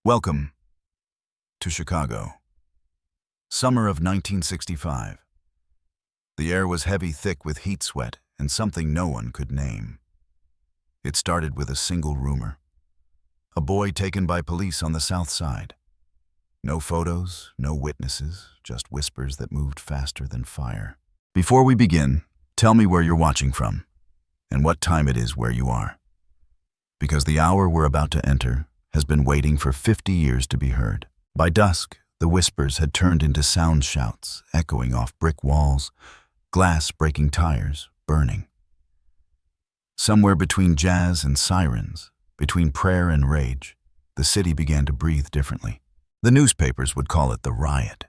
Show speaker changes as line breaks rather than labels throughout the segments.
Welcome to Chicago. Summer of 1965. The air was heavy, thick with heat sweat and something no one could name. It started with a single rumor. A boy taken by police on the South Side. No photos, no witnesses, just whispers that moved faster than fire. Before we begin, tell me where you're watching from and what time it is where you are. Because the hour we're about to enter has been waiting for 50 years to be heard. By dusk, the whispers had turned into sound shouts, echoing off brick walls, glass breaking tires, burning. Somewhere between jazz and sirens, between prayer and rage, the city began to breathe differently. The newspapers would call it the riot.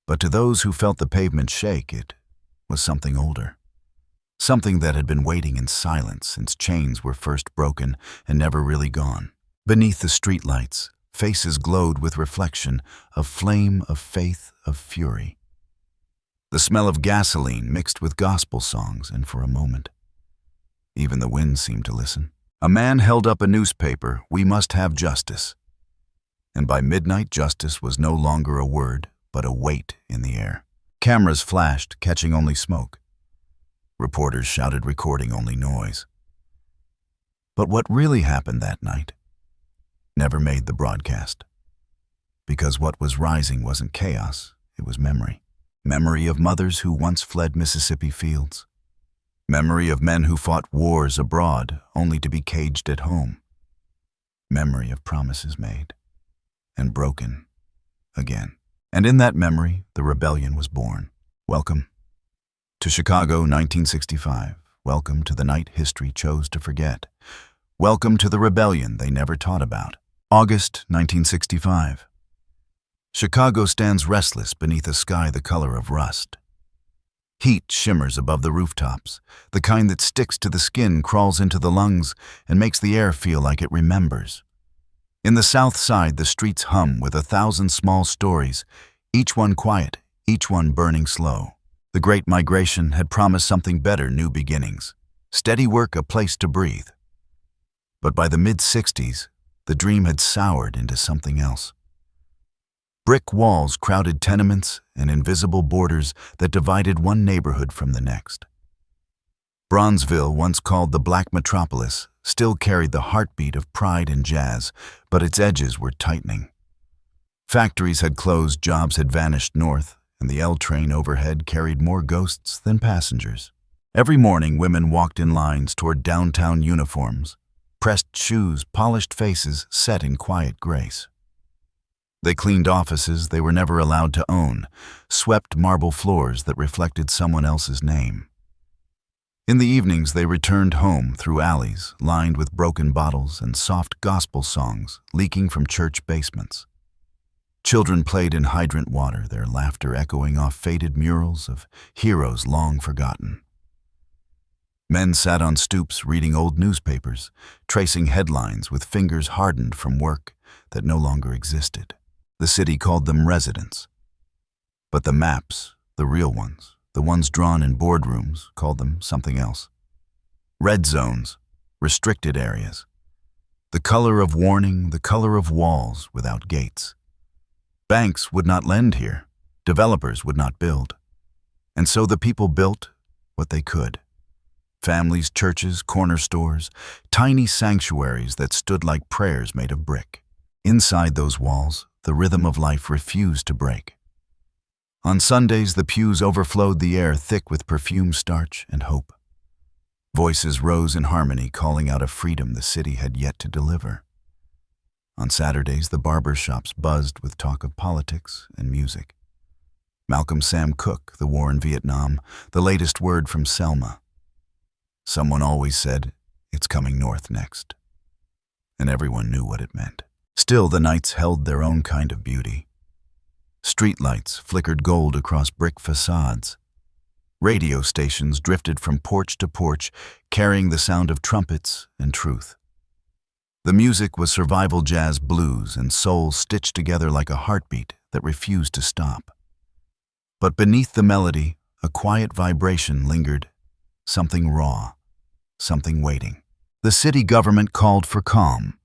But to those who felt the pavement shake, it was something older. Something that had been waiting in silence since chains were first broken and never really gone. Beneath the streetlights, faces glowed with reflection of flame, of faith, of fury. The smell of gasoline mixed with gospel songs, and for a moment, even the wind seemed to listen. A man held up a newspaper, "We must have justice." And by midnight, justice was no longer a word, but a weight in the air. Cameras flashed, catching only smoke. Reporters shouted, recording only noise. But what really happened that night never made the broadcast. Because what was rising wasn't chaos, it was memory. Memory of mothers who once fled Mississippi fields. Memory of men who fought wars abroad only to be caged at home. Memory of promises made and broken again. And in that memory, the rebellion was born. Welcome to Chicago, 1965. Welcome to the night history chose to forget. Welcome to the rebellion they never taught about. August 1965. Chicago stands restless beneath a sky the color of rust. Heat shimmers above the rooftops. The kind that sticks to the skin, crawls into the lungs, and makes the air feel like it remembers. In the South Side, the streets hum with 1,000 small stories, each one quiet, each one burning slow. The Great Migration had promised something better, new beginnings. Steady work, a place to breathe. But by the mid-60s, the dream had soured into something else. Brick walls crowded tenements and invisible borders that divided one neighborhood from the next. Bronzeville, once called the Black Metropolis, still carried the heartbeat of pride and jazz, but its edges were tightening. Factories had closed, jobs had vanished north, and the L train overhead carried more ghosts than passengers. Every morning, women walked in lines toward downtown uniforms. Pressed shoes, polished faces, set in quiet grace. They cleaned offices they were never allowed to own, swept marble floors that reflected someone else's name. In the evenings, they returned home through alleys lined with broken bottles and soft gospel songs leaking from church basements. Children played in hydrant water, their laughter echoing off faded murals of heroes long forgotten. Men sat on stoops reading old newspapers, tracing headlines with fingers hardened from work that no longer existed. The city called them residents. But the maps, the real ones, the ones drawn in boardrooms, called them something else. Red zones, restricted areas. The color of warning, the color of walls without gates. Banks would not lend here. Developers would not build. And so the people built what they could. Families, churches, corner stores, tiny sanctuaries that stood like prayers made of brick. Inside those walls, the rhythm of life refused to break. On Sundays, the pews overflowed, the air thick with perfume, starch, and hope. Voices rose in harmony, calling out a freedom the city had yet to deliver. On Saturdays, the barber shops buzzed with talk of politics and music. Malcolm Sam Cooke, the war in Vietnam, the latest word from Selma. Someone always said, "It's coming north next." And everyone knew what it meant. Still, the nights held their own kind of beauty. Streetlights flickered gold across brick facades. Radio stations drifted from porch to porch, carrying the sound of trumpets and truth. The music was survival jazz, blues, and soul stitched together like a heartbeat that refused to stop. But beneath the melody, a quiet vibration lingered, something raw, something waiting. The city government called for calm.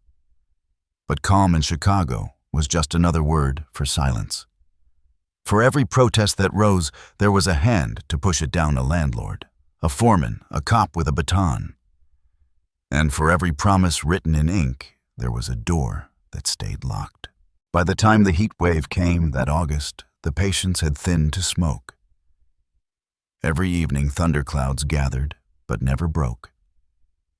But calm in Chicago was just another word for silence. For every protest that rose, there was a hand to push it down: a landlord, a foreman, a cop with a baton. And for every promise written in ink, there was a door that stayed locked. By the time the heat wave came that August, the patience had thinned to smoke. Every evening thunderclouds gathered, but never broke.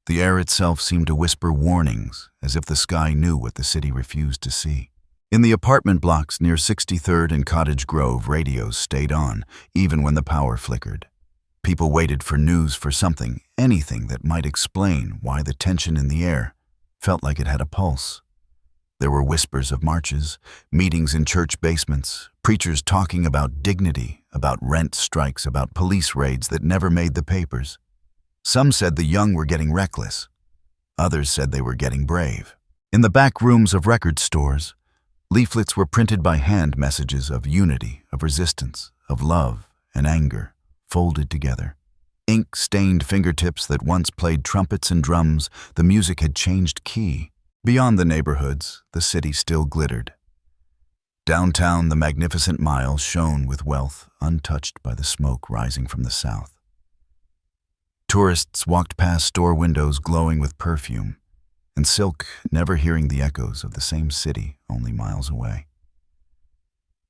The air itself seemed to whisper warnings, as if the sky knew what the city refused to see. In the apartment blocks near 63rd and Cottage Grove, radios stayed on, even when the power flickered. People waited for news, for something, anything that might explain why the tension in the air felt like it had a pulse. There were whispers of marches, meetings in church basements, preachers talking about dignity, about rent strikes, about police raids that never made the papers. Some said the young were getting reckless. Others said they were getting brave. In the back rooms of record stores, leaflets were printed by hand, messages of unity, of resistance, of love and anger, folded together. Ink-stained fingertips that once played trumpets and drums, the music had changed key. Beyond the neighborhoods, the city still glittered. Downtown, the magnificent mile shone with wealth, untouched by the smoke rising from the south. Tourists walked past store windows glowing with perfume and silk, never hearing the echoes of the same city only miles away.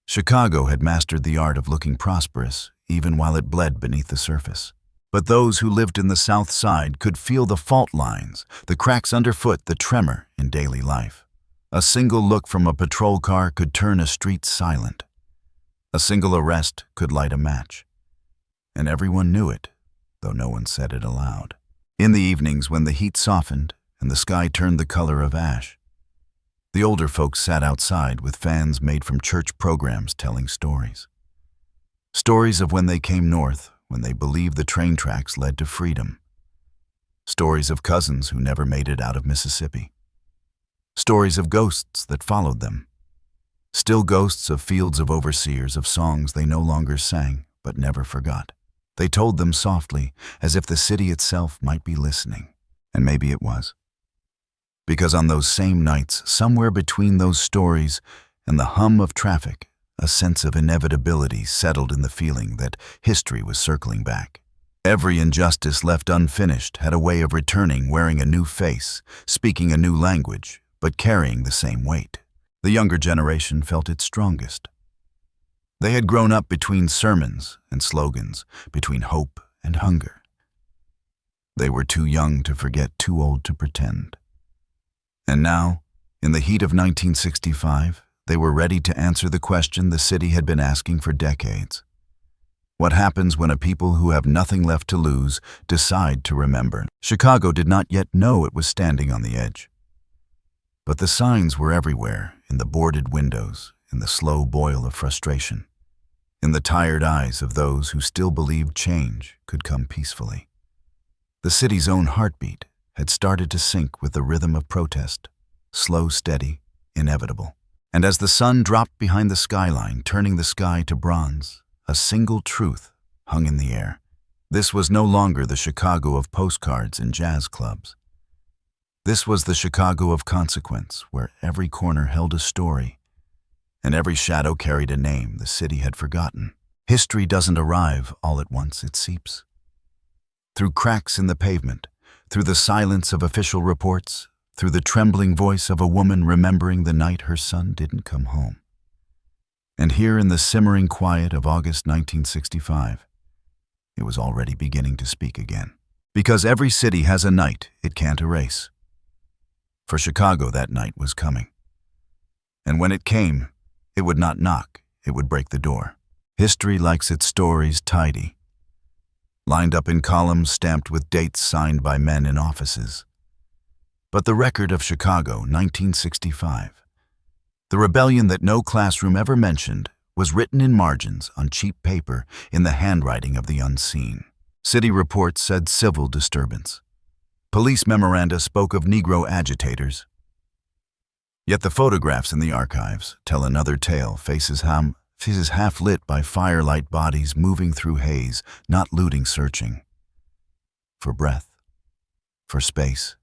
Chicago had mastered the art of looking prosperous, even while it bled beneath the surface. But those who lived in the South Side could feel the fault lines, the cracks underfoot, the tremor in daily life. A single look from a patrol car could turn a street silent. A single arrest could light a match. And everyone knew it, though no one said it aloud. In the evenings, when the heat softened and the sky turned the color of ash, the older folks sat outside with fans made from church programs telling stories. Stories of when they came north, when they believed the train tracks led to freedom. Stories of cousins who never made it out of Mississippi. Stories of ghosts that followed them. Still ghosts of fields of overseers, of songs they no longer sang but never forgot. They told them softly, as if the city itself might be listening. And maybe it was. Because on those same nights, somewhere between those stories and the hum of traffic, a sense of inevitability settled in the feeling that history was circling back. Every injustice left unfinished had a way of returning, wearing a new face, speaking a new language, but carrying the same weight. The younger generation felt it strongest. They had grown up between sermons and slogans, between hope and hunger. They were too young to forget, too old to pretend. And now, in the heat of 1965, they were ready to answer the question the city had been asking for decades. What happens when a people who have nothing left to lose decide to remember? Chicago did not yet know it was standing on the edge. But the signs were everywhere, in the boarded windows, in the slow boil of frustration, in the tired eyes of those who still believed change could come peacefully. The city's own heartbeat had started to sync with the rhythm of protest, slow, steady, inevitable. And as the sun dropped behind the skyline, turning the sky to bronze, a single truth hung in the air. This was no longer the Chicago of postcards and jazz clubs. This was the Chicago of consequence, where every corner held a story, and every shadow carried a name the city had forgotten. History doesn't arrive all at once, it seeps. Through cracks in the pavement, through the silence of official reports, through the trembling voice of a woman remembering the night her son didn't come home. And here in the simmering quiet of August 1965, it was already beginning to speak again. Because every city has a night it can't erase. For Chicago, that night was coming. And when it came, it would not knock, it would break the door. History likes its stories tidy, lined up in columns stamped with dates signed by men in offices. But the record of Chicago, 1965, the rebellion that no classroom ever mentioned, was written in margins on cheap paper in the handwriting of the unseen. City reports said civil disturbance. Police memoranda spoke of Negro agitators. Yet the photographs in the archives tell another tale, faces half lit by firelight, bodies moving through haze, not looting, searching. For breath, for space,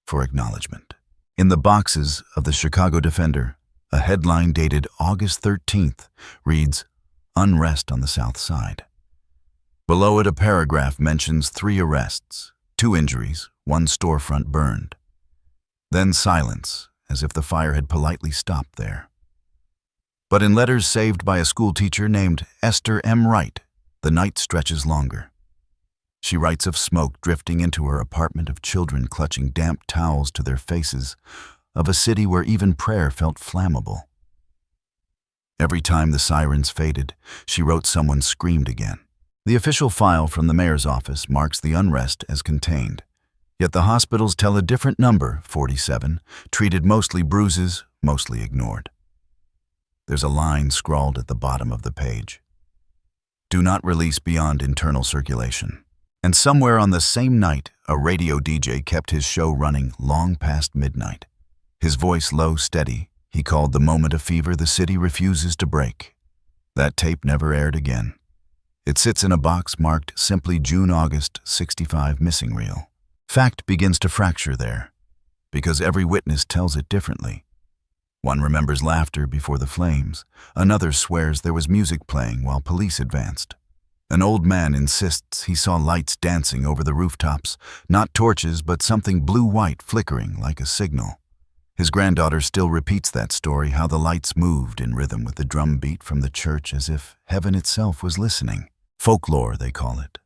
for acknowledgement. In the boxes of the Chicago Defender, a headline dated August 13th reads, "Unrest on the South Side." Below it, a paragraph mentions 3 arrests, 2 injuries, 1 storefront burned. Then silence, as if the fire had politely stopped there. But in letters saved by a schoolteacher named Esther M. Wright, the night stretches longer. She writes of smoke drifting into her apartment, of children clutching damp towels to their faces, of a city where even prayer felt flammable. Every time the sirens faded, she wrote, someone screamed again. The official file from the mayor's office marks the unrest as contained. Yet the hospitals tell a different number, 47, treated mostly bruises, mostly ignored. There's a line scrawled at the bottom of the page. Do not release beyond internal circulation. And somewhere on the same night, a radio DJ kept his show running long past midnight. His voice low, steady, he called the moment a fever the city refuses to break. That tape never aired again. It sits in a box marked simply June-August 65 missing reel. Fact begins to fracture there, because every witness tells it differently. One remembers laughter before the flames. Another swears there was music playing while police advanced. An old man insists he saw lights dancing over the rooftops, not torches, but something blue-white flickering like a signal. His granddaughter still repeats that story, how the lights moved in rhythm with the drum beat from the church, as if heaven itself was listening. Folklore, they call it.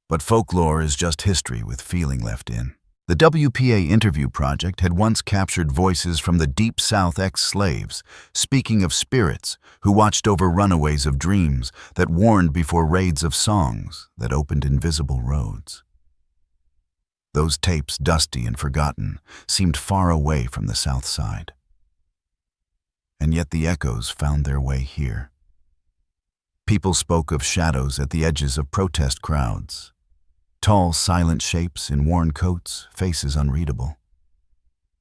But folklore is just history with feeling left in. The WPA Interview Project had once captured voices from the Deep South ex-slaves, speaking of spirits who watched over runaways of dreams, that warned before raids of songs that opened invisible roads. Those tapes, dusty and forgotten, seemed far away from the South Side. And yet the echoes found their way here. People spoke of shadows at the edges of protest crowds. Tall, silent shapes in worn coats, faces unreadable.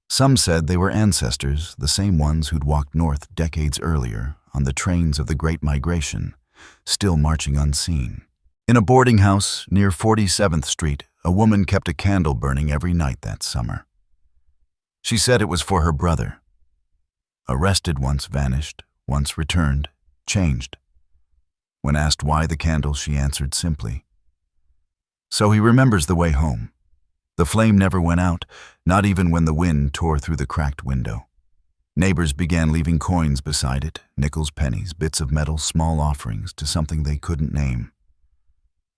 Some said they were ancestors, the same ones who'd walked north decades earlier on the trains of the Great Migration, still marching unseen. In a boarding house near 47th Street, a woman kept a candle burning every night that summer. She said it was for her brother. Arrested once, vanished, once returned, changed. When asked why the candle, she answered simply, "So he remembers the way home." The flame never went out, not even when the wind tore through the cracked window. Neighbors began leaving coins beside it, nickels, pennies, bits of metal, small offerings to something they couldn't name.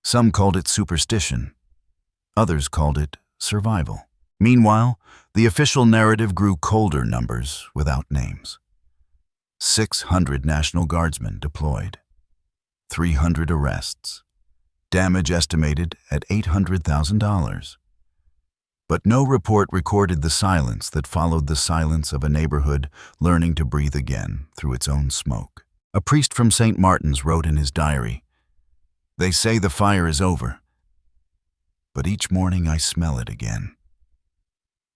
Some called it superstition. Others called it survival. Meanwhile, the official narrative grew colder, numbers without names. 600 National Guardsmen deployed. 300 arrests. Damage estimated at $800,000. But no report recorded the silence that followed the silence of a neighborhood learning to breathe again through its own smoke. A priest from St. Martin's wrote in his diary, "They say the fire is over, but each morning I smell it again.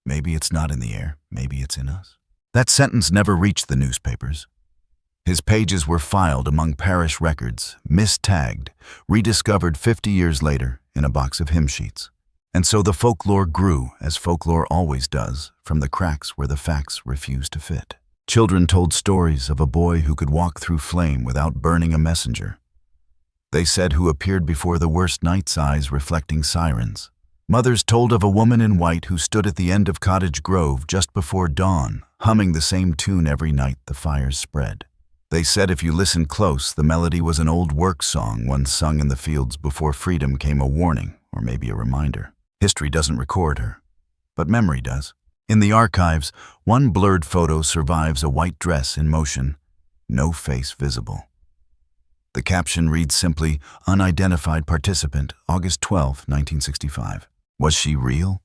Maybe it's not in the air, maybe it's in us." That sentence never reached the newspapers. His pages were filed among parish records, mistagged, rediscovered 50 years later in a box of hymn sheets. And so the folklore grew, as folklore always does, from the cracks where the facts refused to fit. Children told stories of a boy who could walk through flame without burning a messenger. They said who appeared before the worst night's eyes reflecting sirens. Mothers told of a woman in white who stood at the end of Cottage Grove just before dawn, humming the same tune every night the fires spread. They said if you listened close, the melody was an old work song one sung in the fields before freedom came, a warning or maybe a reminder. History doesn't record her, but memory does. In the archives, one blurred photo survives, a white dress in motion, no face visible. The caption reads simply, "Unidentified participant, August 12, 1965. Was she real?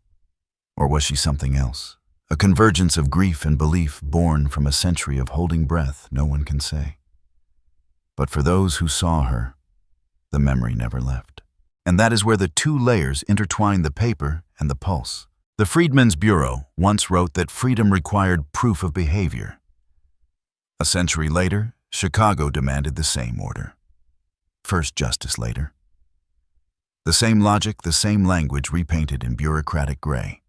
Or was she something else? A convergence of grief and belief born from a century of holding breath, no one can say. But for those who saw her, the memory never left. And that is where the 2 layers intertwine, the paper and the pulse. The Freedmen's Bureau once wrote that freedom required proof of behavior. A century later, Chicago demanded the same order. First justice later. The same logic, the same language repainted in bureaucratic gray.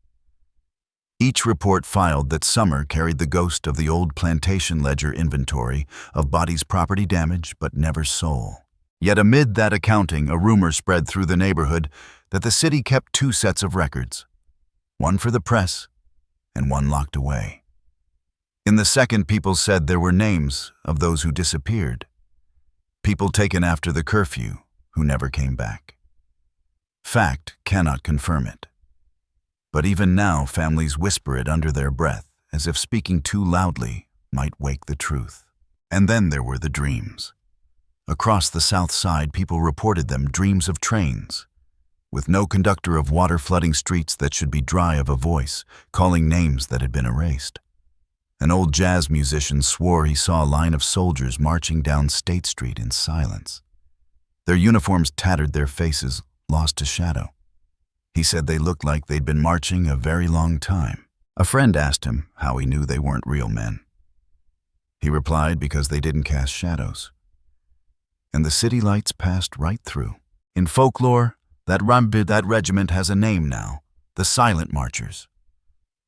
Each report filed that Summer carried the ghost of the old plantation ledger inventory of bodies, property damage, but never soul. Yet amid that accounting, a rumor spread through the neighborhood that the city kept two sets of records, one for the press and one locked away. In the second, people said there were names of those who disappeared, people taken after the curfew who never came back. Fact cannot confirm it. But even now, families whisper it under their breath, as if speaking too loudly might wake the truth. And then there were the dreams. Across the South Side, people reported them, dreams of trains, with no conductor, of water flooding streets that should be dry, of a voice calling names that had been erased. An old jazz musician swore he saw a line of soldiers marching down State Street in silence. Their uniforms tattered, their faces lost to shadow. He said they looked like they'd been marching a very long time. A friend asked him how he knew they weren't real men. He replied, because they didn't cast shadows. And the city lights passed right through. In folklore, that regiment has a name now, the Silent Marchers.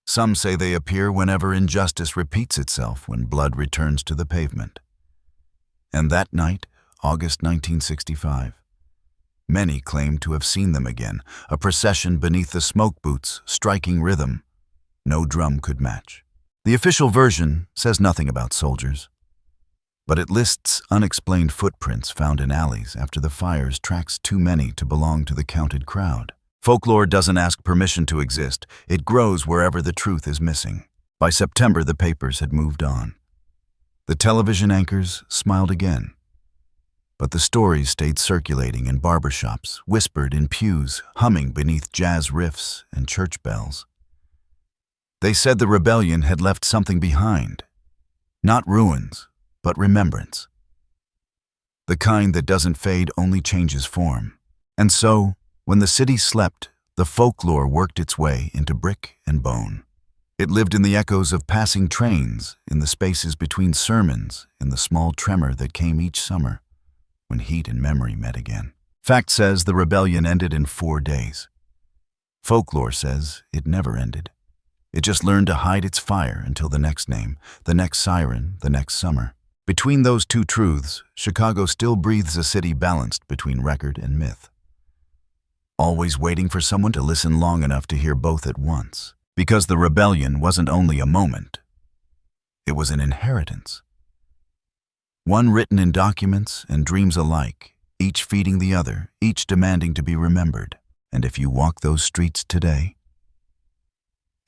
Some say they appear whenever injustice repeats itself, when blood returns to the pavement. And that night, August 1965, many claim to have seen them again, a procession beneath the smoke boots, striking rhythm no drum could match. The official version says nothing about soldiers, but it lists unexplained footprints found in alleys after the fires, tracks too many to belong to the counted crowd. Folklore doesn't ask permission to exist. It grows wherever the truth is missing. By September, the papers had moved on. The television anchors smiled again. But the stories stayed circulating in barbershops, whispered in pews, humming beneath jazz riffs and church bells. They said the rebellion had left something behind. Not ruins, but remembrance. The kind that doesn't fade, only changes form. And so, when the city slept, the folklore worked its way into brick and bone. It lived in the echoes of passing trains, in the spaces between sermons, in the small tremor that came each summer, when heat and memory met again. Fact says the rebellion ended in 4 days. Folklore says it never ended. It just learned to hide its fire until the next name, the next siren, the next summer. Between those two truths, Chicago still breathes a city balanced between record and myth. Always waiting for someone to listen long enough to hear both at once. Because the rebellion wasn't only a moment, it was an inheritance. One written in documents and dreams alike, each feeding the other, each demanding to be remembered. And if you walk those streets today,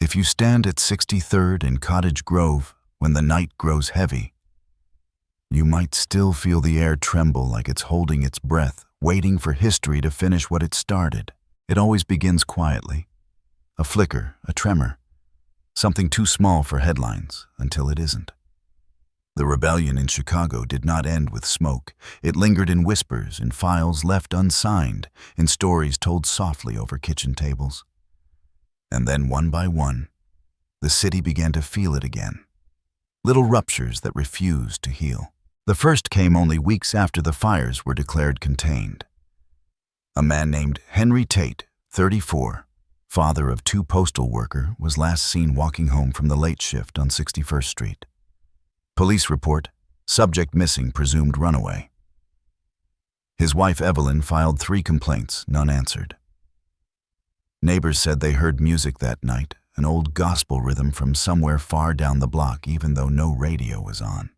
if you stand at 63rd and Cottage Grove when the night grows heavy, you might still feel the air tremble like it's holding its breath, waiting for history to finish what it started. It always begins quietly. A flicker, a tremor, something too small for headlines until it isn't. The rebellion in Chicago did not end with smoke. It lingered in whispers, in files left unsigned, in stories told softly over kitchen tables. And then, one by one, the city began to feel it again. Little ruptures that refused to heal. The first came only weeks after the fires were declared contained. A man named Henry Tate, 34, father of 2 postal workers, was last seen walking home from the late shift on 61st Street. Police report, subject missing, presumed runaway. His wife Evelyn filed 3 complaints, none answered. Neighbors said they heard music that night, an old gospel rhythm from somewhere far down the block, even though no radio was on.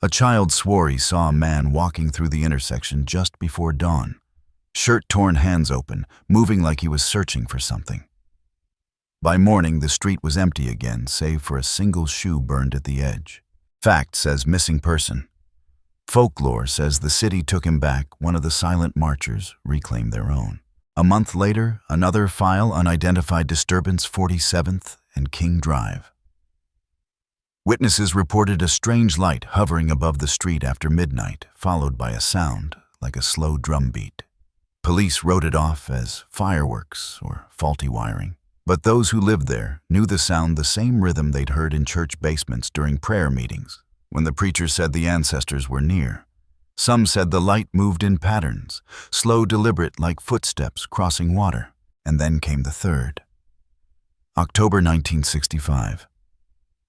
A child swore he saw a man walking through the intersection just before dawn, shirt torn, hands open, moving like he was searching for something. By morning, the street was empty again, save for a single shoe burned at the edge. Fact says missing person. Folklore says the city took him back. One of the silent marchers reclaimed their own. A month later, another file, unidentified disturbance, 47th and King Drive. Witnesses reported a strange light hovering above the street after midnight, followed by a sound like a slow drum beat. Police wrote it off as fireworks or faulty wiring. But those who lived there knew the sound, the same rhythm they'd heard in church basements during prayer meetings, when the preacher said the ancestors were near. Some said the light moved in patterns, slow, deliberate, like footsteps crossing water. And then came the third. October 1965.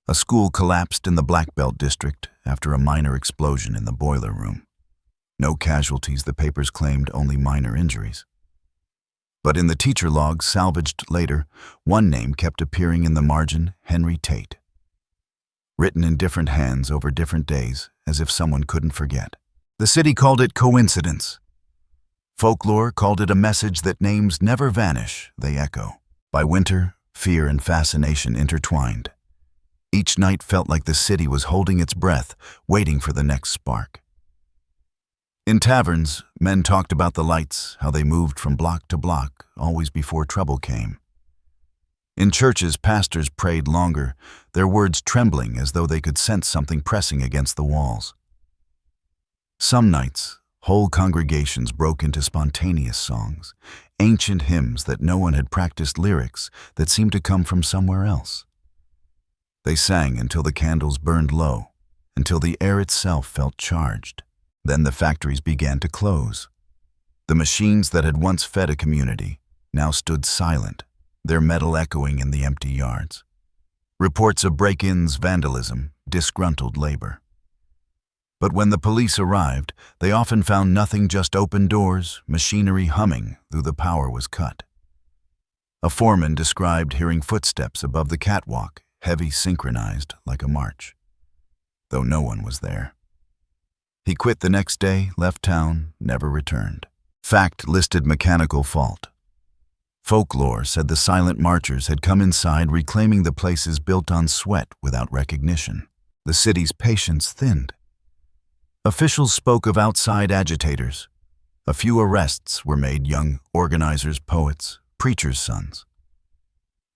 A school collapsed in the Black Belt district after a minor explosion in the boiler room. No casualties, the papers claimed, only minor injuries. But in the teacher logs salvaged later, one name kept appearing in the margin: Henry Tate. Written in different hands over different days, as if someone couldn't forget. The city called it coincidence. Folklore called it a message that names never vanish, they echo. By winter, fear and fascination intertwined. Each night felt like the city was holding its breath, waiting for the next spark. In taverns, men talked about the lights, how they moved from block to block, always before trouble came. In churches, pastors prayed longer, their words trembling as though they could sense something pressing against the walls. Some nights, whole congregations broke into spontaneous songs, ancient hymns that no one had practiced, lyrics that seemed to come from somewhere else. They sang until the candles burned low, until the air itself felt charged. Then the factories began to close. The machines that had once fed a community now stood silent, their metal echoing in the empty yards. Reports of break-ins, vandalism, disgruntled labor. But when the police arrived, they often found nothing, just open doors, machinery humming though the power was cut. A foreman described hearing footsteps above the catwalk, heavy, synchronized like a march, though no one was there. He quit the next day, left town, never returned. Fact listed mechanical fault. Folklore said the silent marchers had come inside, reclaiming the places built on sweat without recognition. The city's patience thinned. Officials spoke of outside agitators. A few arrests were made, young organizers, poets, preachers' sons.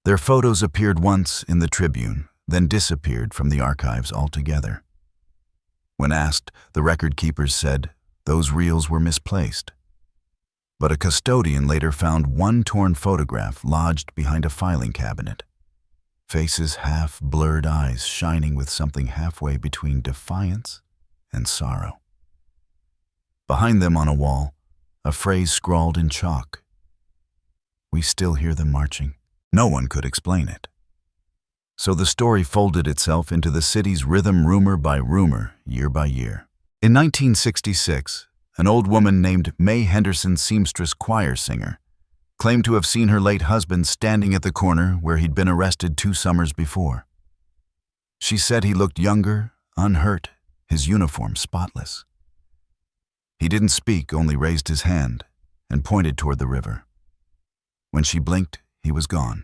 Their photos appeared once in the Tribune, then disappeared from the archives altogether. When asked, the record keepers said those reels were misplaced. But a custodian later found one torn photograph lodged behind a filing cabinet. Faces half blurred, eyes shining with something halfway between defiance and sorrow. Behind them on a wall, a phrase scrawled in chalk. We still hear them marching. No one could explain it. So the story folded itself into the city's rhythm, rumor by rumor, year by year. In 1966, an old woman named May Henderson, seamstress choir singer, claimed to have seen her late husband standing at the corner where he'd been arrested 2 summers before. She said he looked younger, unhurt, his uniform spotless. He didn't speak, only raised his hand and pointed toward the river. When she blinked, he was gone.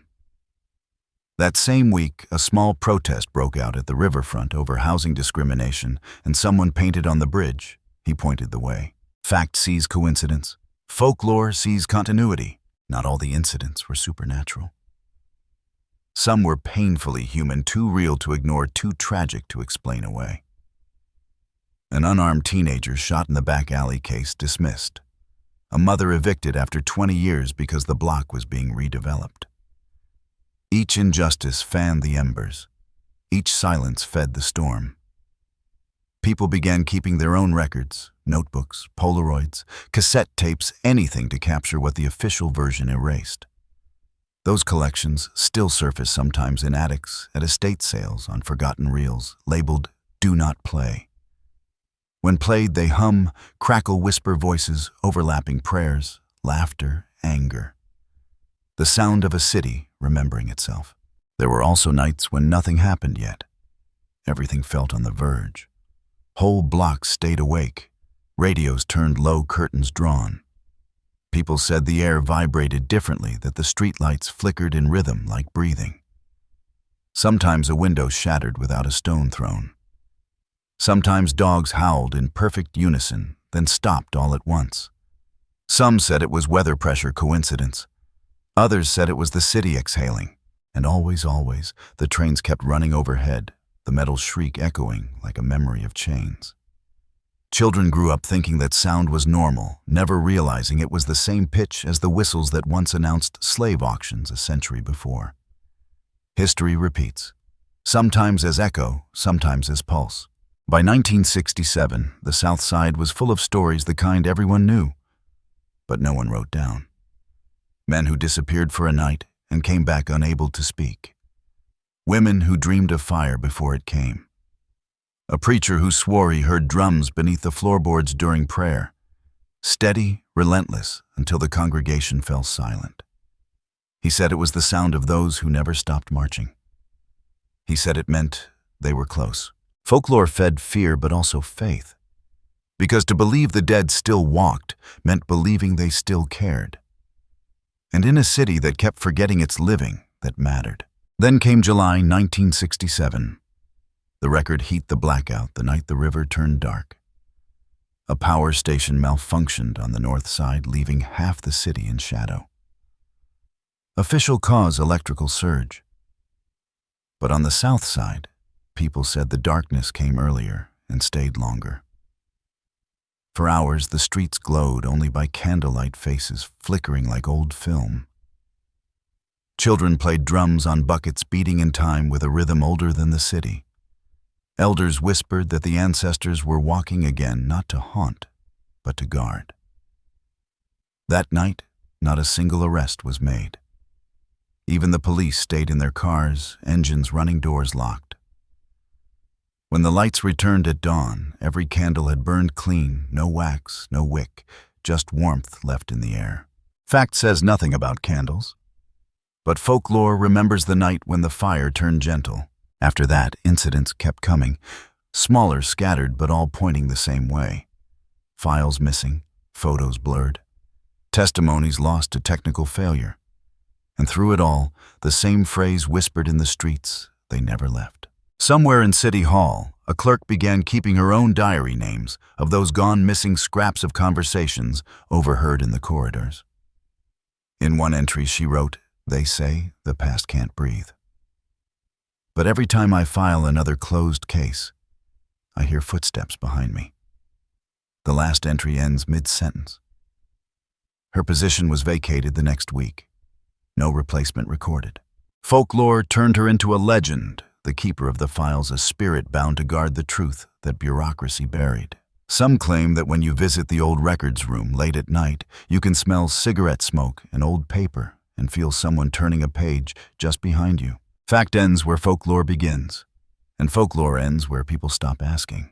That same week, a small protest broke out at the riverfront over housing discrimination, and someone painted on the bridge. He pointed the way. Fact sees coincidence. Folklore sees continuity. Not all the incidents were supernatural. Some were painfully human, too real to ignore, too tragic to explain away. An unarmed teenager shot in the back alley, case dismissed. A mother evicted after 20 years because the block was being redeveloped. Each injustice fanned the embers. Each silence fed the storm. People began keeping their own records, notebooks, Polaroids, cassette tapes, anything to capture what the official version erased. Those collections still surface sometimes in attics, at estate sales, on forgotten reels, labeled "Do Not Play." When played, they hum, crackle, whisper voices, overlapping prayers, laughter, anger. The sound of a city remembering itself. There were also nights when nothing happened yet. Everything felt on the verge. Whole blocks stayed awake. Radios turned low, curtains drawn. People said the air vibrated differently, that the streetlights flickered in rhythm like breathing. Sometimes a window shattered without a stone thrown. Sometimes dogs howled in perfect unison, then stopped all at once. Some said it was weather pressure, coincidence. Others said it was the city exhaling. And always, the trains kept running overhead, the metal shriek echoing like a memory of chains. Children grew up thinking that sound was normal, never realizing it was the same pitch as the whistles that once announced slave auctions a century before. History repeats, sometimes as echo, sometimes as pulse. By 1967, the South Side was full of stories, the kind everyone knew, but no one wrote down. Men who disappeared for a night and came back unable to speak. Women who dreamed of fire before it came. A preacher who swore he heard drums beneath the floorboards during prayer, steady, relentless, until the congregation fell silent. He said it was the sound of those who never stopped marching. He said it meant they were close. Folklore fed fear but also faith, because to believe the dead still walked meant believing they still cared. And in a city that kept forgetting its living that mattered. Then came July 1967. The record heat the blackout the night the river turned dark. A power station malfunctioned on the north side, leaving half the city in shadow. Official cause electrical surge. But on the south side, people said the darkness came earlier and stayed longer. For hours, the streets glowed only by candlelight faces flickering like old film. Children played drums on buckets beating in time with a rhythm older than the city. Elders whispered that the ancestors were walking again, not to haunt, but to guard. That night, not a single arrest was made. Even the police stayed in their cars, engines running, doors locked. When the lights returned at dawn, every candle had burned clean, no wax, no wick, just warmth left in the air. Fact says nothing about candles. But folklore remembers the night when the fire turned gentle. After that, incidents kept coming, smaller, scattered, but all pointing the same way. Files missing, photos blurred, testimonies lost to technical failure. And through it all, the same phrase whispered in the streets they never left. Somewhere in City Hall, a clerk began keeping her own diary names of those gone missing scraps of conversations overheard in the corridors. In one entry she wrote, "They say the past can't breathe." But every time I file another closed case, I hear footsteps behind me. The last entry ends mid-sentence. Her position was vacated the next week. No replacement recorded. Folklore turned her into a legend, the keeper of the files, a spirit bound to guard the truth that bureaucracy buried. Some claim that when you visit the old records room late at night, you can smell cigarette smoke and old paper and feel someone turning a page just behind you. Fact ends where folklore begins, and folklore ends where people stop asking.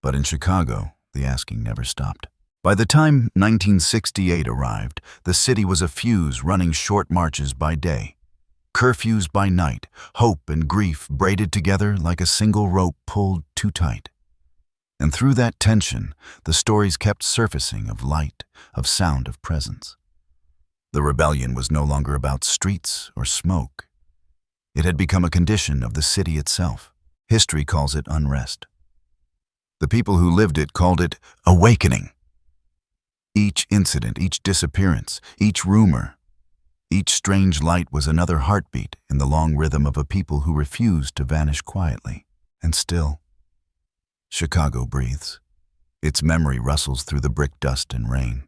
But in Chicago, the asking never stopped. By the time 1968 arrived, the city was a fuse running short marches by day, curfews by night, hope and grief braided together like a single rope pulled too tight. And through that tension, the stories kept surfacing of light, of sound, of presence. The rebellion was no longer about streets or smoke. It had become a condition of the city itself. History calls it unrest. The people who lived it called it awakening. Each incident, each disappearance, each rumor, each strange light was another heartbeat in the long rhythm of a people who refused to vanish quietly. And still, Chicago breathes. Its memory rustles through the brick dust and rain.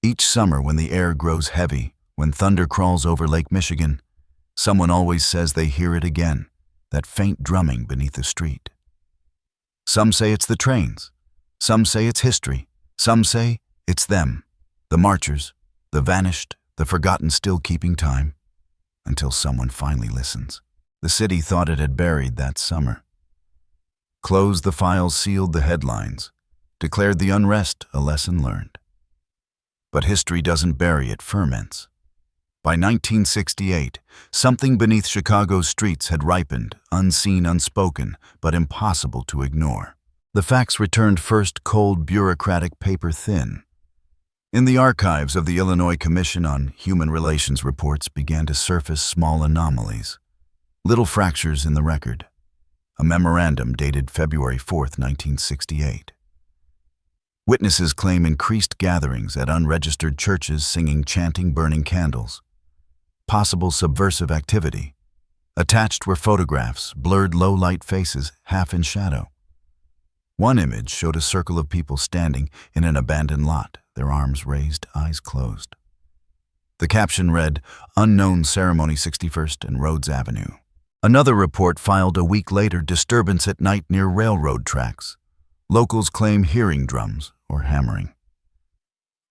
Each summer when the air grows heavy, when thunder crawls over Lake Michigan, someone always says they hear it again, that faint drumming beneath the street. Some say it's the trains. Some say it's history. Some say it's them, the marchers, the vanished, the forgotten, still keeping time, until someone finally listens. The city thought it had buried that summer. Closed the files, sealed the headlines, declared the unrest a lesson learned. But history doesn't bury, it ferments. By 1968, something beneath Chicago's streets had ripened, unseen, unspoken, but impossible to ignore. The facts returned first cold, bureaucratic, paper thin. In the archives of the Illinois Commission on Human Relations reports began to surface small anomalies, little fractures in the record. A memorandum dated February 4, 1968. Witnesses claim increased gatherings at unregistered churches, singing, chanting, burning candles. Possible subversive activity. Attached were photographs, blurred low-light faces, half in shadow. One image showed a circle of people standing in an abandoned lot, their arms raised, eyes closed. The caption read, "Unknown Ceremony 61st and Rhodes Avenue." Another report filed a week later, disturbance at night near railroad tracks. Locals claim hearing drums or hammering.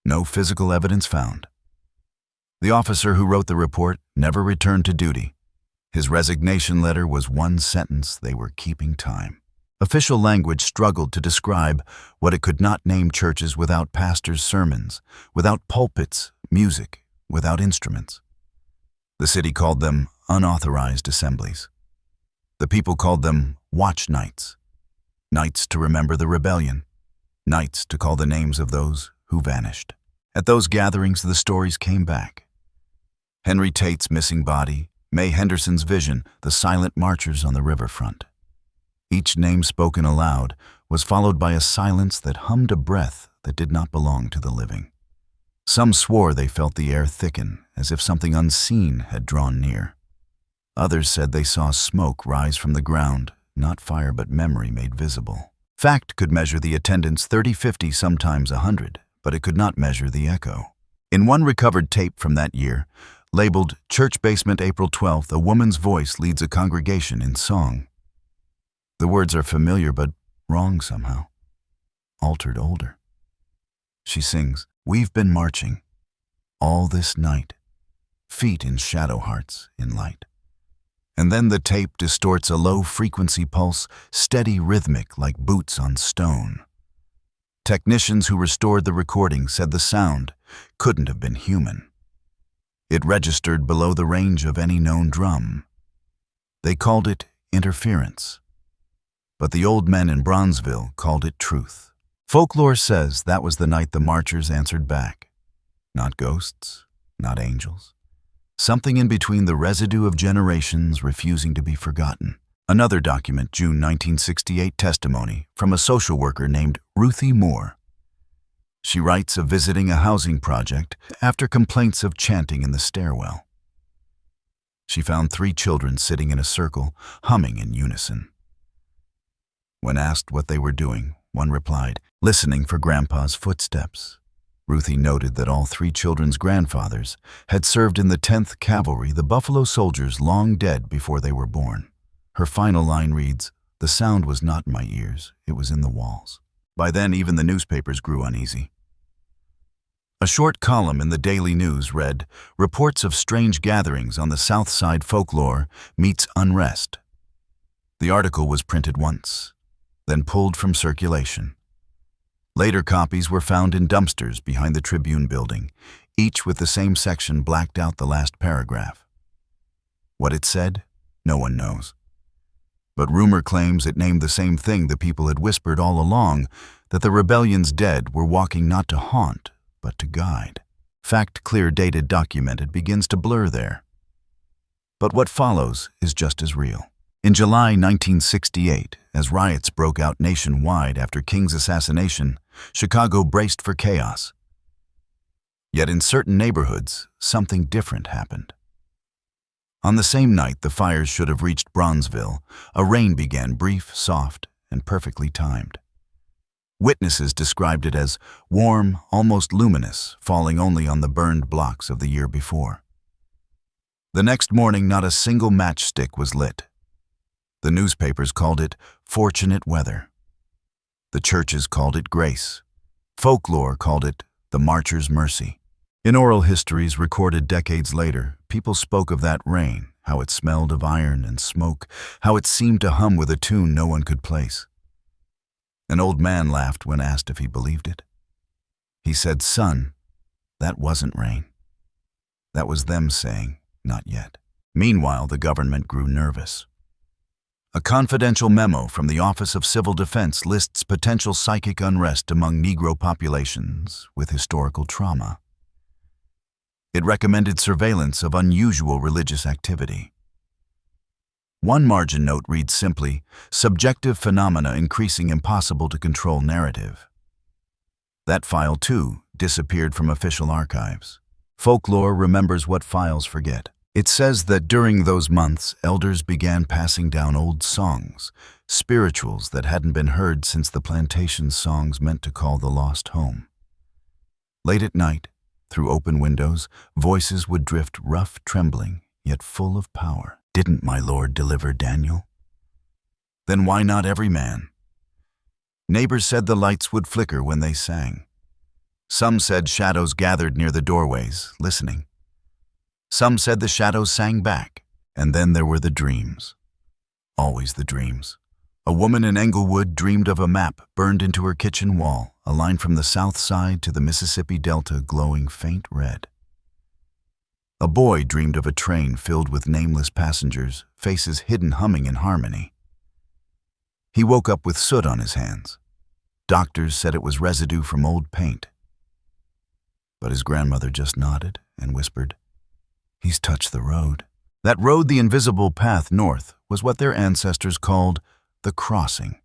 No physical evidence found. The officer who wrote the report never returned to duty. His resignation letter was one sentence: they were keeping time. Official language struggled to describe what it could not name churches without pastors' sermons, without pulpits, music, without instruments. The city called them unauthorized assemblies. The people called them watch nights, nights to remember the rebellion, nights to call the names of those who vanished. At those gatherings, the stories came back. Henry Tate's missing body, May Henderson's vision, the silent marchers on the riverfront. Each name spoken aloud was followed by a silence that hummed a breath that did not belong to the living. Some swore they felt the air thicken, as if something unseen had drawn near. Others said they saw smoke rise from the ground, not fire but memory made visible. Fact could measure the attendance 30, 50, sometimes 100, but it could not measure the echo. In one recovered tape from that year, labeled Church Basement April 12th, a woman's voice leads a congregation in song. The words are familiar but wrong somehow, altered older. She sings, "We've been marching all this night, feet in shadow, hearts in light." And then the tape distorts a low-frequency pulse, steady, rhythmic, like boots on stone. Technicians who restored the recording said the sound couldn't have been human. It registered below the range of any known drum. They called it interference. But the old men in Bronzeville called it truth. Folklore says that was the night the marchers answered back. Not ghosts, not angels. Something in between, the residue of generations refusing to be forgotten. Another document, June 1968 testimony from a social worker named Ruthie Moore. She writes of visiting a housing project after complaints of chanting in the stairwell. She found 3 children sitting in a circle, humming in unison. When asked what they were doing, one replied, "Listening for Grandpa's footsteps." Ruthie noted that all 3 children's grandfathers had served in the 10th Cavalry, the Buffalo Soldiers long dead before they were born. Her final line reads, "The sound was not in my ears, it was in the walls." By then, even the newspapers grew uneasy. A short column in the Daily News read, "Reports of strange gatherings on the South Side folklore meets unrest." The article was printed once, then pulled from circulation. Later copies were found in dumpsters behind the Tribune building, each with the same section blacked out, the last paragraph. What it said, no one knows. But rumor claims it named the same thing the people had whispered all along, that the rebellion's dead were walking not to haunt, but to guide. Fact, clear, dated, documented, begins to blur there. But what follows is just as real. In July 1968, as riots broke out nationwide after King's assassination, Chicago braced for chaos. Yet in certain neighborhoods, something different happened. On the same night the fires should have reached Bronzeville, a rain began, brief, soft, and perfectly timed. Witnesses described it as warm, almost luminous, falling only on the burned blocks of the year before. The next morning, not a single matchstick was lit. The newspapers called it fortunate weather. The churches called it grace. Folklore called it the marcher's mercy. In oral histories recorded decades later, people spoke of that rain, how it smelled of iron and smoke, how it seemed to hum with a tune no one could place. An old man laughed when asked if he believed it. He said, "Son, that wasn't rain. That was them saying, not yet." Meanwhile, the government grew nervous. A confidential memo from the Office of Civil Defense lists potential psychic unrest among Negro populations with historical trauma. It recommended surveillance of unusual religious activity. One margin note reads simply, "Subjective phenomena increasing impossible to control narrative." That file, too, disappeared from official archives. Folklore remembers what files forget. It says that during those months, elders began passing down old songs, spirituals that hadn't been heard since the plantation songs meant to call the lost home. Late at night, through open windows, voices would drift rough, trembling, yet full of power. Didn't my Lord deliver Daniel? Then why not every man? Neighbors said the lights would flicker when they sang. Some said shadows gathered near the doorways, listening. Some said the shadows sang back. And then there were the dreams. Always the dreams. A woman in Englewood dreamed of a map burned into her kitchen wall, a line from the south side to the Mississippi Delta glowing faint red. A boy dreamed of a train filled with nameless passengers, faces hidden humming in harmony. He woke up with soot on his hands. Doctors said it was residue from old paint. But his grandmother just nodded and whispered, "He's touched the road." That road, the invisible path north, was what their ancestors called the crossing.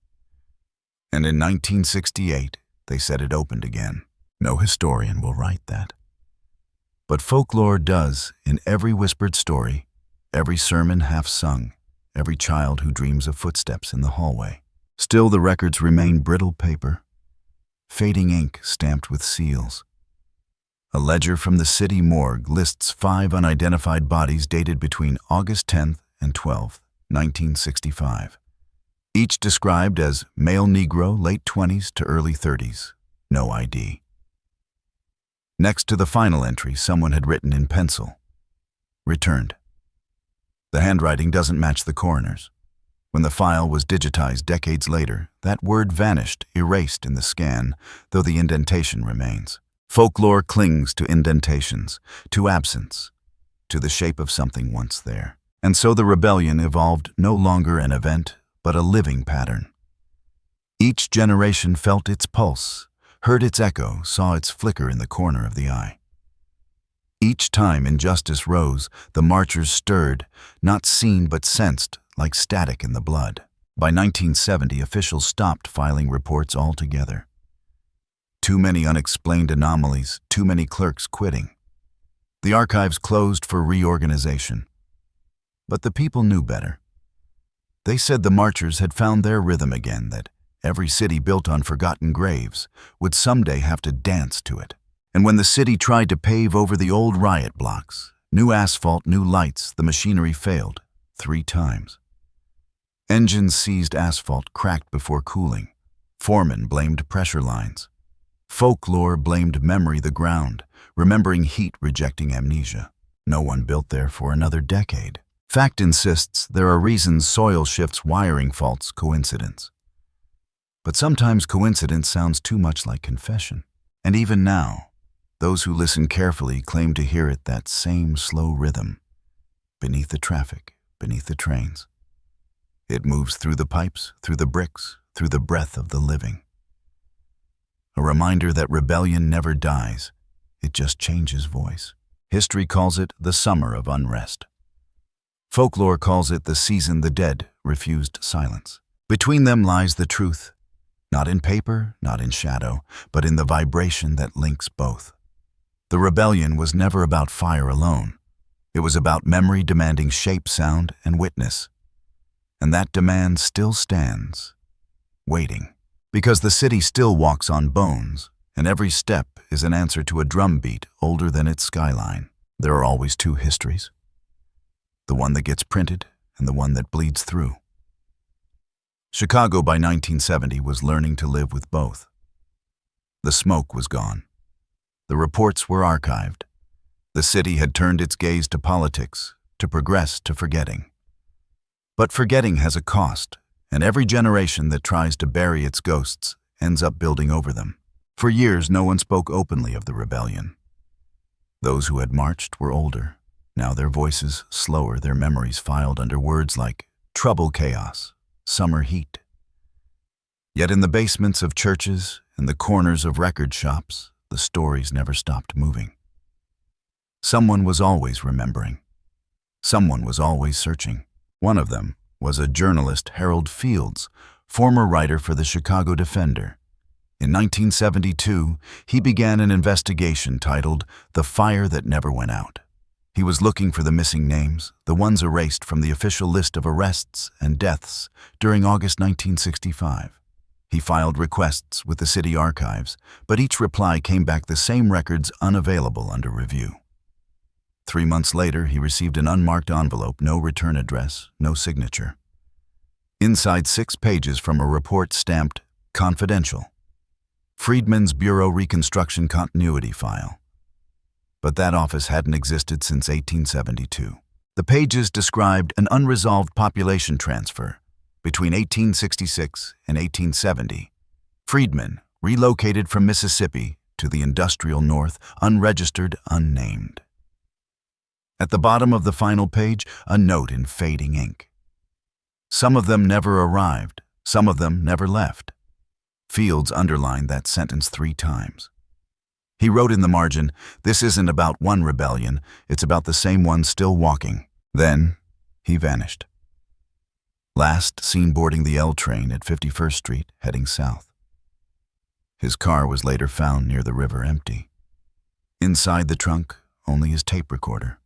And in 1968, they said it opened again. No historian will write that. But folklore does in every whispered story, every sermon half sung, every child who dreams of footsteps in the hallway. Still the records remain brittle paper, fading ink stamped with seals. A ledger from the city morgue lists 5 unidentified bodies dated between August 10th and 12th, 1965. Each described as male Negro, late 20s to early 30s, no ID. Next to the final entry, someone had written in pencil, "Returned." The handwriting doesn't match the coroner's. When the file was digitized decades later, that word vanished, erased in the scan, though the indentation remains. Folklore clings to indentations, to absence, to the shape of something once there. And so the rebellion evolved no longer an event, but a living pattern. Each generation felt its pulse, heard its echo, saw its flicker in the corner of the eye. Each time injustice rose, the marchers stirred, not seen but sensed, like static in the blood. By 1970, officials stopped filing reports altogether. Too many unexplained anomalies, too many clerks quitting. The archives closed for reorganization. But the people knew better. They said the marchers had found their rhythm again, that every city built on forgotten graves would someday have to dance to it. And when the city tried to pave over the old riot blocks, new asphalt, new lights, the machinery failed 3 times. Engines seized asphalt, cracked before cooling. Foremen blamed pressure lines. Folklore blamed memory, the ground, remembering heat, rejecting amnesia. No one built there for another decade. Fact insists there are reasons: soil shifts, wiring faults, coincidence. But sometimes coincidence sounds too much like confession. And even now, those who listen carefully claim to hear it, that same slow rhythm. Beneath the traffic, beneath the trains. It moves through the pipes, through the bricks, through the breath of the living. A reminder that rebellion never dies, it just changes voice. History calls it the summer of unrest. Folklore calls it the season the dead refused silence. Between them lies the truth, not in paper, not in shadow, but in the vibration that links both. The rebellion was never about fire alone. It was about memory demanding shape, sound, and witness. And that demand still stands, waiting. Because the city still walks on bones, and every step is an answer to a drumbeat older than its skyline. There are always 2 histories. The one that gets printed and the one that bleeds through. Chicago by 1970 was learning to live with both. The smoke was gone. The reports were archived. The city had turned its gaze to politics, to progress, to forgetting. But forgetting has a cost, and every generation that tries to bury its ghosts ends up building over them. For years, no one spoke openly of the rebellion. Those who had marched were older. Now their voices slower, their memories filed under words like trouble, chaos, summer heat. Yet in the basements of churches, in the corners of record shops, the stories never stopped moving. Someone was always remembering. Someone was always searching. One of them was a journalist, Harold Fields, former writer for the Chicago Defender. In 1972, he began an investigation titled The Fire That Never Went Out. He was looking for the missing names, the ones erased from the official list of arrests and deaths during August 1965. He filed requests with the city archives, but each reply came back the same: records unavailable under review. 3 months later, he received an unmarked envelope, no return address, no signature. Inside 6 pages from a report stamped confidential. Friedman's Bureau Reconstruction Continuity File. but that office hadn't existed since 1872. The pages described an unresolved population transfer between 1866 and 1870. Freedmen relocated from Mississippi to the industrial North, unregistered, unnamed. At the bottom of the final page, a note in fading ink. Some of them never arrived, some of them never left. Fields underlined that sentence 3 times. He wrote in the margin, "This isn't about one rebellion, it's about the same one still walking." Then, he vanished. Last seen boarding the L train at 51st Street, heading south. His car was later found near the river empty. Inside the trunk, only his tape recorder.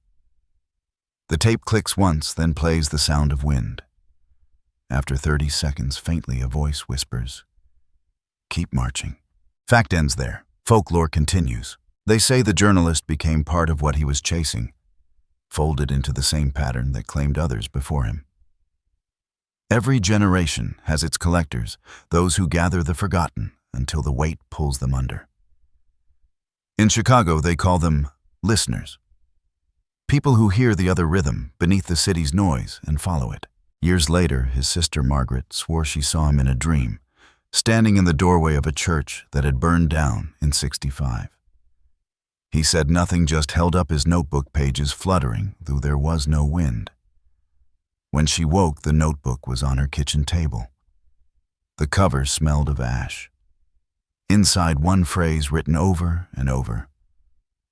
The tape clicks once, then plays the sound of wind. After 30 seconds, faintly a voice whispers, "Keep marching." Fact ends there. Folklore continues. They say the journalist became part of what he was chasing, folded into the same pattern that claimed others before him. Every generation has its collectors, those who gather the forgotten until the weight pulls them under. In Chicago, they call them listeners. People who hear the other rhythm beneath the city's noise and follow it. Years later, his sister Margaret swore she saw him in a dream, standing in the doorway of a church that had burned down in '65. He said nothing, just held up his notebook pages fluttering, though there was no wind. When she woke, the notebook was on her kitchen table. The cover smelled of ash. Inside, one phrase written over and over.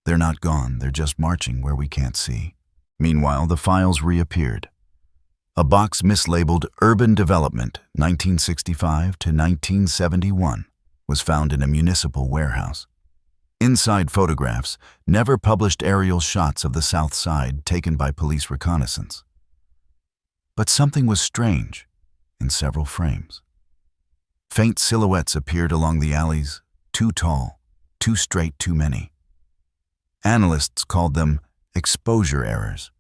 "They're not gone, they're just marching where we can't see." Meanwhile, the files reappeared. A box mislabeled Urban Development, 1965 to 1971, was found in a municipal warehouse. Inside photographs, never published aerial shots of the South Side taken by police reconnaissance. But something was strange in several frames. Faint silhouettes appeared along the alleys, too tall, too straight, too many. Analysts called them exposure errors.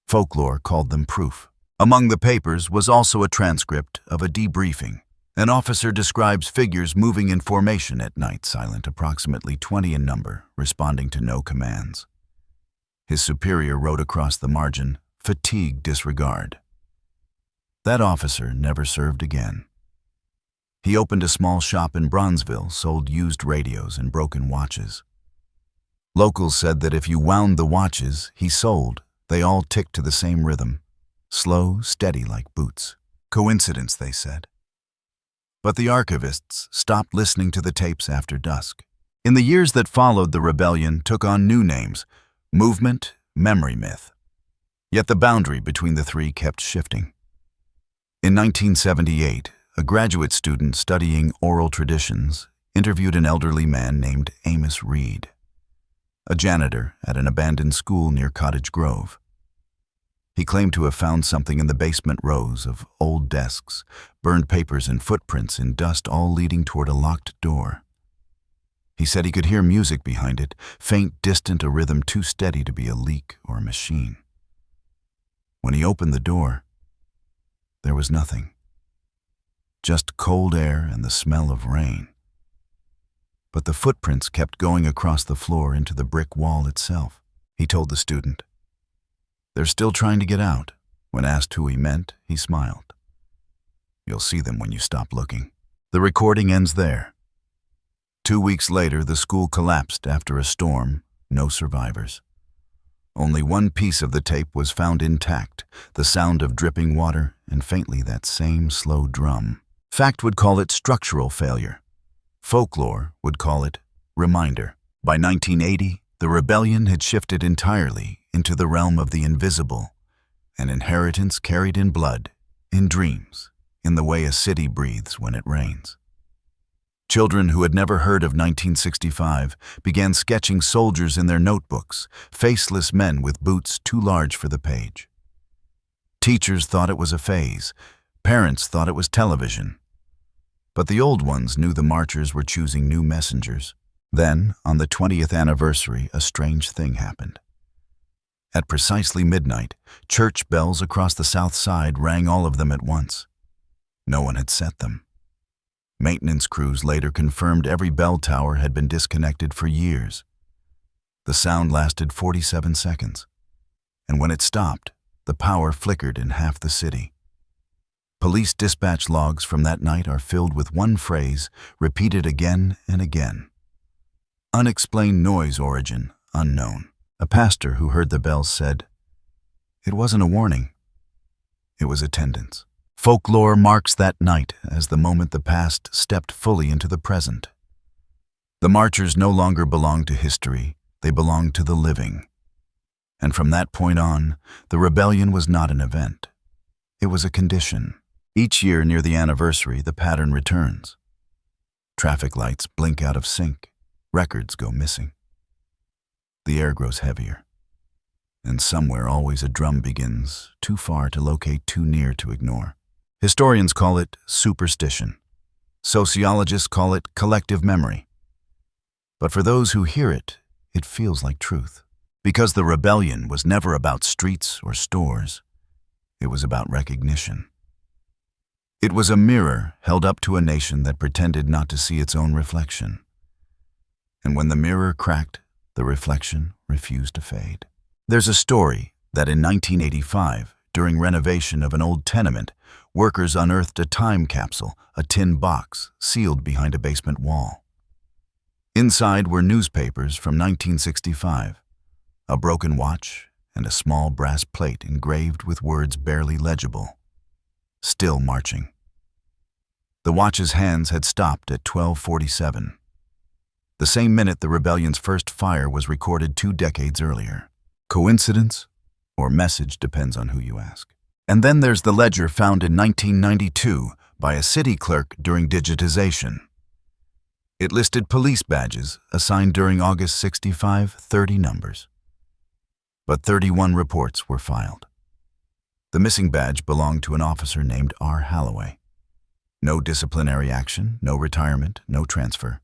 Folklore called them proof. Among the papers was also a transcript of a debriefing. An officer describes figures moving in formation at night, silent, approximately 20 in number, responding to no commands. His superior wrote across the margin, "Fatigue, disregard." That officer never served again. He opened a small shop in Bronzeville, sold used radios and broken watches. Locals said that if you wound the watches he sold, they all ticked to the same rhythm, slow, steady like boots. Coincidence, they said. But the archivists stopped listening to the tapes after dusk. In the years that followed, the rebellion took on new names: movement, memory myth. Yet the boundary between the three kept shifting. In 1978, a graduate student studying oral traditions interviewed an elderly man named Amos Reed, a janitor at an abandoned school near Cottage Grove. He claimed to have found something in the basement rows of old desks, burned papers and footprints in dust, all leading toward a locked door. He said he could hear music behind it, faint, distant, a rhythm too steady to be a leak or a machine. When he opened the door, there was nothing. Just cold air and the smell of rain. But the footprints kept going across the floor into the brick wall itself. He told the student, "They're still trying to get out." When asked who he meant, he smiled. "You'll see them when you stop looking." The recording ends there. 2 weeks later, the school collapsed after a storm, no survivors. Only one piece of the tape was found intact, the sound of dripping water and faintly that same slow drum. Fact would call it structural failure. Folklore would call it reminder. By 1980, the rebellion had shifted entirely into the realm of the invisible, an inheritance carried in blood, in dreams, in the way a city breathes when it rains. Children who had never heard of 1965 began sketching soldiers in their notebooks, faceless men with boots too large for the page. Teachers thought it was a phase. Parents thought it was television. But the old ones knew the marchers were choosing new messengers. Then, on the 20th anniversary, a strange thing happened. At precisely midnight, church bells across the South Side rang, all of them at once. No one had set them. Maintenance crews later confirmed every bell tower had been disconnected for years. The sound lasted 47 seconds, and when it stopped, the power flickered in half the city. Police dispatch logs from that night are filled with one phrase, repeated again and again. Unexplained noise origin, unknown. A pastor who heard the bells said, "It wasn't a warning. It was attendance." Folklore marks that night as the moment the past stepped fully into the present. The marchers no longer belonged to history, they belonged to the living. And from that point on, the rebellion was not an event. It was a condition. Each year near the anniversary, the pattern returns. Traffic lights blink out of sync. Records go missing. The air grows heavier. And somewhere always a drum begins, too far to locate, too near to ignore. Historians call it superstition. Sociologists call it collective memory. But for those who hear it, it feels like truth. Because the rebellion was never about streets or stores. It was about recognition. It was a mirror held up to a nation that pretended not to see its own reflection. And when the mirror cracked, the reflection refused to fade. There's a story that in 1985, during renovation of an old tenement, workers unearthed a time capsule, a tin box, sealed behind a basement wall. Inside were newspapers from 1965, a broken watch, and a small brass plate engraved with words barely legible. Still marching. The watch's hands had stopped at 12:47. The same minute the rebellion's first fire was recorded 2 decades earlier. Coincidence or message depends on who you ask. And then there's the ledger found in 1992 by a city clerk during digitization. It listed police badges assigned during August 65, 30 numbers. But 31 reports were filed. The missing badge belonged to an officer named R. Holloway. No disciplinary action, no retirement, no transfer.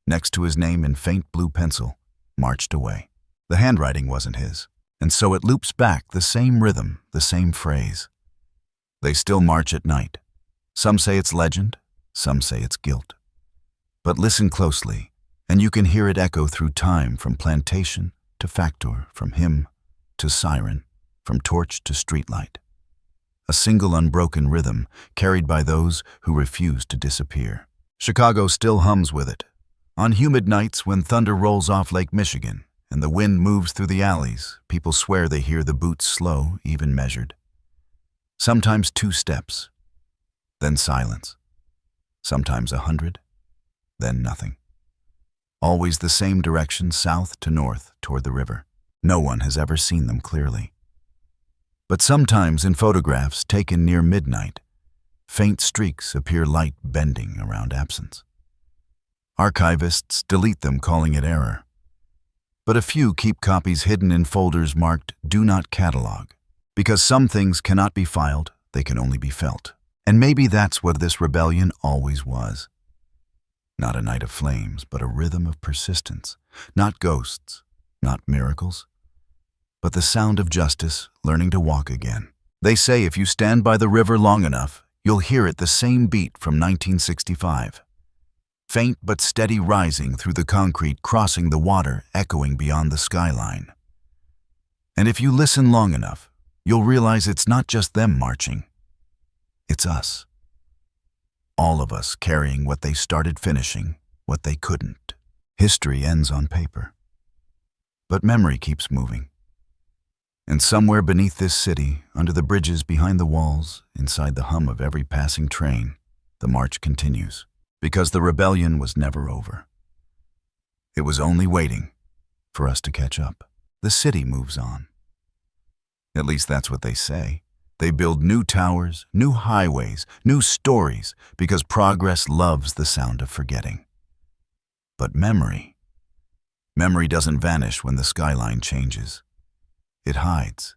Next to his name in faint blue pencil, marched away. The handwriting wasn't his, and so it loops back the same rhythm, the same phrase. They still march at night. Some say it's legend, some say it's guilt. But listen closely, and you can hear it echo through time, from plantation to factor, from hymn to siren, from torch to streetlight. A single unbroken rhythm carried by those who refuse to disappear. Chicago still hums with it. On humid nights when thunder rolls off Lake Michigan and the wind moves through the alleys, people swear they hear the boots slow, even measured. Sometimes 2 steps, then silence. Sometimes 100, then nothing. Always the same direction, south to north, toward the river. No one has ever seen them clearly. But sometimes in photographs taken near midnight, faint streaks appear, light bending around absence. Archivists delete them, calling it error. But a few keep copies hidden in folders marked "Do Not Catalog." Because some things cannot be filed, they can only be felt. And maybe that's what this rebellion always was. Not a night of flames, but a rhythm of persistence. Not ghosts, not miracles, but the sound of justice learning to walk again. They say if you stand by the river long enough, you'll hear it, the same beat from 1965. Faint but steady, rising through the concrete, crossing the water, echoing beyond the skyline. And if you listen long enough, you'll realize it's not just them marching. It's us. All of us carrying what they started, finishing what they couldn't. History ends on paper, but memory keeps moving. And somewhere beneath this city, under the bridges, behind the walls, inside the hum of every passing train, the march continues. Because the rebellion was never over. It was only waiting for us to catch up. The city moves on. At least that's what they say. They build new towers, new highways, new stories, because progress loves the sound of forgetting. But memory doesn't vanish when the skyline changes. It hides,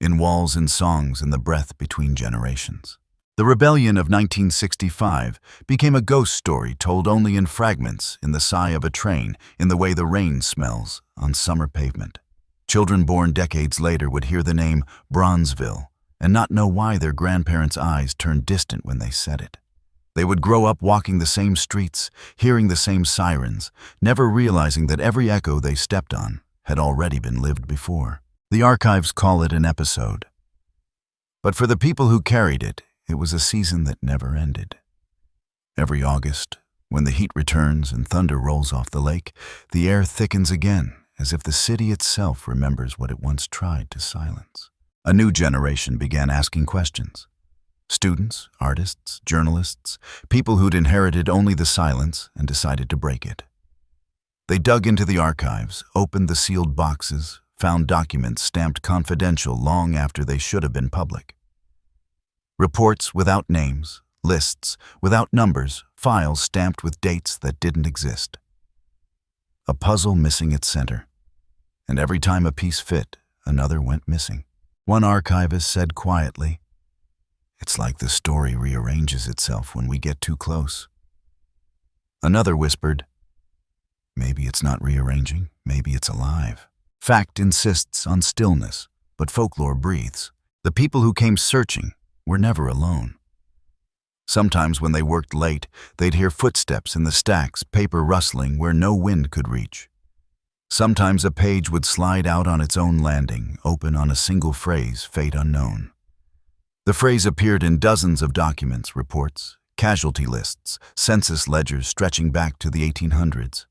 in walls and songs, in the breath between generations. The rebellion of 1965 became a ghost story told only in fragments, in the sigh of a train, in the way the rain smells on summer pavement. Children born decades later would hear the name Bronzeville and not know why their grandparents' eyes turned distant when they said it. They would grow up walking the same streets, hearing the same sirens, never realizing that every echo they stepped on had already been lived before. The archives call it an episode. But for the people who carried it, it was a season that never ended. Every August, when the heat returns and thunder rolls off the lake, the air thickens again, as if the city itself remembers what it once tried to silence. A new generation began asking questions. Students, artists, journalists, people who'd inherited only the silence and decided to break it. They dug into the archives, opened the sealed boxes, found documents stamped confidential long after they should have been public. Reports without names, lists without numbers, files stamped with dates that didn't exist. A puzzle missing its center. And every time a piece fit, another went missing. One archivist said quietly, "It's like the story rearranges itself when we get too close." Another whispered, "Maybe it's not rearranging, maybe it's alive." Fact insists on stillness, but folklore breathes. The people who came searching were never alone. Sometimes when they worked late, they'd hear footsteps in the stacks, paper rustling where no wind could reach. Sometimes a page would slide out on its own landing, open on a single phrase, fate unknown. The phrase appeared in dozens of documents, reports, casualty lists, census ledgers stretching back to the 1800s.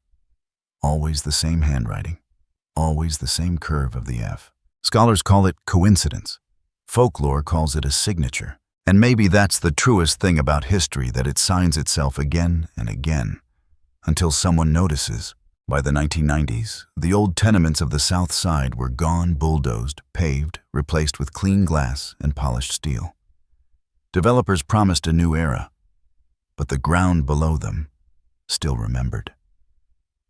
Always the same handwriting, always the same curve of the F. Scholars call it coincidence. Folklore calls it a signature. And maybe that's the truest thing about history, that it signs itself again and again, until someone notices. By the 1990s, the old tenements of the South Side were gone, bulldozed, paved, replaced with clean glass and polished steel. Developers promised a new era, but the ground below them still remembered.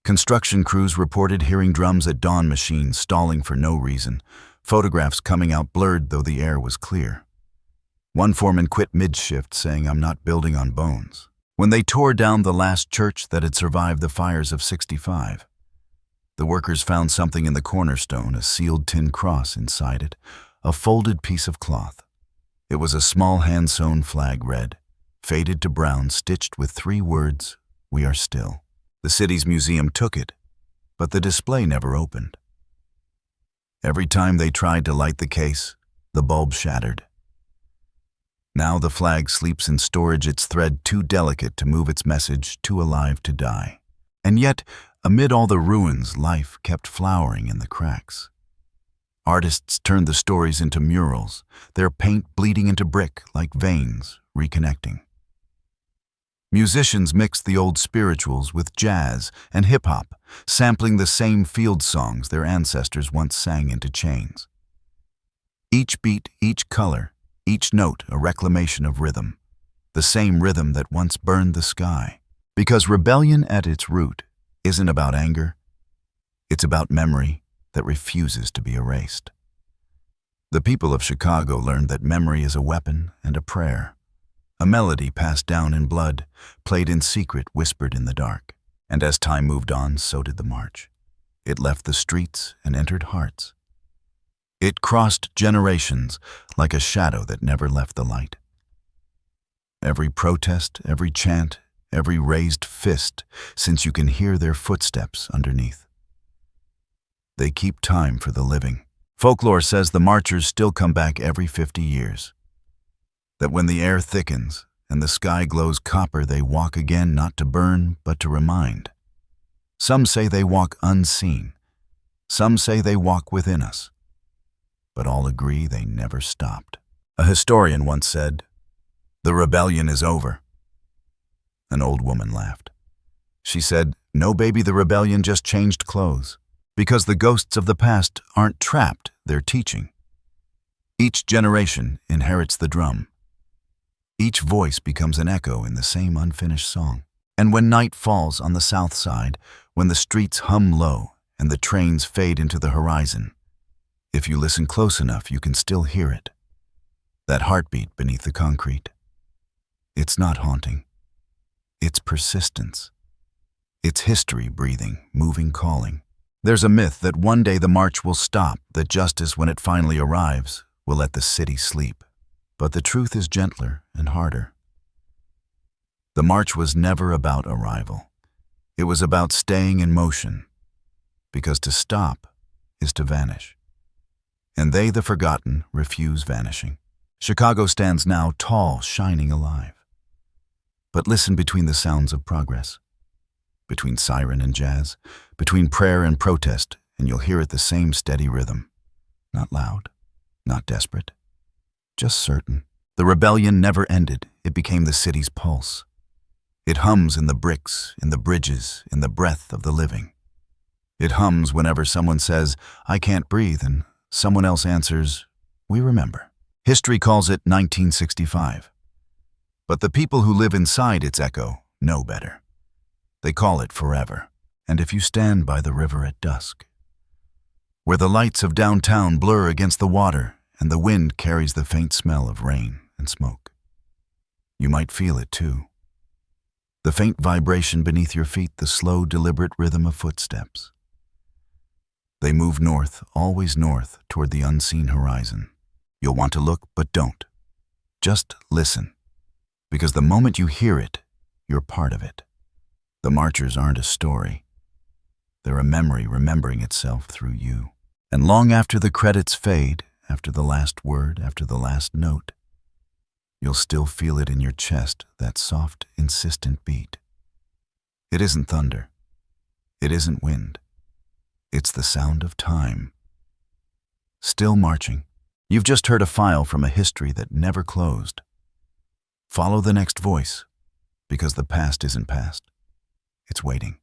Construction crews reported hearing drums at dawn, machines stalling for no reason, photographs coming out blurred though the air was clear. One foreman quit mid-shift saying, "I'm not building on bones." When they tore down the last church that had survived the fires of '65, the workers found something in the cornerstone, a sealed tin cross inside it, a folded piece of cloth. It was a small hand-sewn flag, red, faded to brown, stitched with 3 words, "We are still." The city's museum took it, but the display never opened. Every time they tried to light the case, the bulb shattered. Now the flag sleeps in storage, its thread too delicate to move its message, too alive to die. And yet, amid all the ruins, life kept flowering in the cracks. Artists turned the stories into murals, their paint bleeding into brick like veins, reconnecting. Musicians mixed the old spirituals with jazz and hip-hop, sampling the same field songs their ancestors once sang into chains. Each beat, each color, each note a reclamation of rhythm, the same rhythm that once burned the sky. Because rebellion at its root isn't about anger, it's about memory that refuses to be erased. The people of Chicago learned that memory is a weapon and a prayer, a melody passed down in blood, played in secret, whispered in the dark. And as time moved on, so did the march. It left the streets and entered hearts. It crossed generations like a shadow that never left the light. Every protest, every chant, every raised fist, since you can hear their footsteps underneath. They keep time for the living. Folklore says the marchers still come back every 50 years. That when the air thickens and the sky glows copper, they walk again, not to burn, but to remind. Some say they walk unseen. Some say they walk within us. But all agree they never stopped. A historian once said, "The rebellion is over." An old woman laughed. She said, "No, baby, the rebellion just changed clothes. Because the ghosts of the past aren't trapped, they're teaching. Each generation inherits the drum. Each voice becomes an echo in the same unfinished song. And when night falls on the South Side, when the streets hum low and the trains fade into the horizon, if you listen close enough, you can still hear it. That heartbeat beneath the concrete. It's not haunting. It's persistence. It's history breathing, moving, calling. There's a myth that one day the march will stop, that justice, when it finally arrives, will let the city sleep. But the truth is gentler and harder. The march was never about arrival. It was about staying in motion, because to stop is to vanish. And they, the forgotten, refuse vanishing. Chicago stands now tall, shining alive. But listen between the sounds of progress, between siren and jazz, between prayer and protest, and you'll hear it the same steady rhythm. Not loud, not desperate, just certain. The rebellion never ended. It became the city's pulse. It hums in the bricks, in the bridges, in the breath of the living. It hums whenever someone says, "I can't breathe," and someone else answers, "We remember." History calls it 1965. But the people who live inside its echo know better. They call it forever. And if you stand by the river at dusk, where the lights of downtown blur against the water and the wind carries the faint smell of rain and smoke, you might feel it too. The faint vibration beneath your feet, the slow, deliberate rhythm of footsteps. They move north, always north, toward the unseen horizon. You'll want to look, but don't. Just listen, because the moment you hear it, you're part of it. The marchers aren't a story. They're a memory remembering itself through you. And long after the credits fade, after the last word, after the last note, you'll still feel it in your chest, that soft, insistent beat. It isn't thunder. It isn't wind. It's the sound of time. Still marching. You've just heard a file from a history that never closed. Follow the next voice, because the past isn't past. It's waiting.